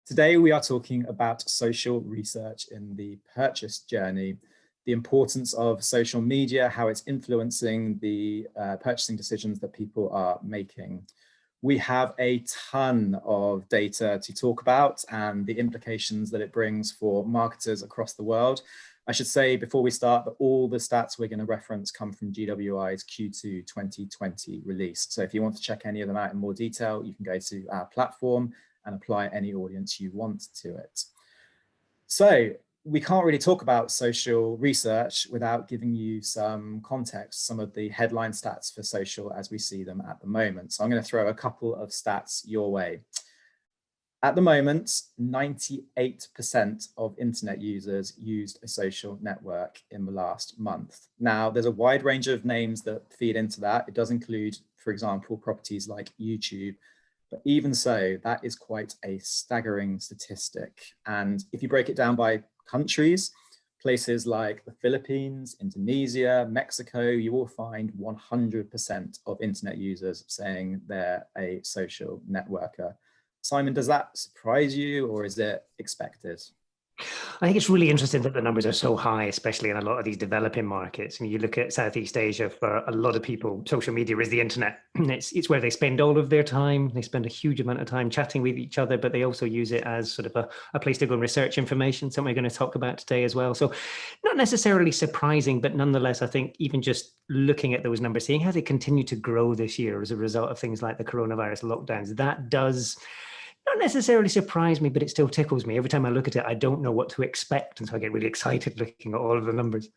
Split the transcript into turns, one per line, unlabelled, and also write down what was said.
Today, we are talking about social research in the purchase journey, the importance of social media, how it's influencing the purchasing decisions that people are making. We have a ton of data to talk about and the implications that it brings for marketers across the world. I should say before we start that all the stats we're going to reference come from GWI's Q2 2020 release. So if you want to check any of them out in more detail, you can go to our platform and apply any audience you want to it. So we can't really talk about social research without giving you some context, some of the headline stats for social as we see them at the moment. So I'm going to throw a couple of stats your way. At the moment, 98% of internet users used a social network in the last month. Now, there's a wide range of names that feed into that. It does include, for example, properties like YouTube. But even so, that is quite a staggering statistic. And if you break it down by countries, places like the Philippines, Indonesia, Mexico, you will find 100% of internet users saying they're a social networker. Simon, does that surprise you or is it expected?
I think it's really interesting that the numbers are so high, especially in a lot of these developing markets. I mean, you look at Southeast Asia, for a lot of people, social media is the internet. It's where they spend all of their time. They spend a huge amount of time chatting with each other, but they also use it as sort of a place to go and research information, something we're going to talk about today as well. So not necessarily surprising, but nonetheless, I think even just looking at those numbers, seeing how they continue to grow this year as a result of things like the coronavirus lockdowns, that does not necessarily surprise me, but it still tickles me. Every time I look at it, I don't know what to expect. And so I get really excited looking at all of the numbers.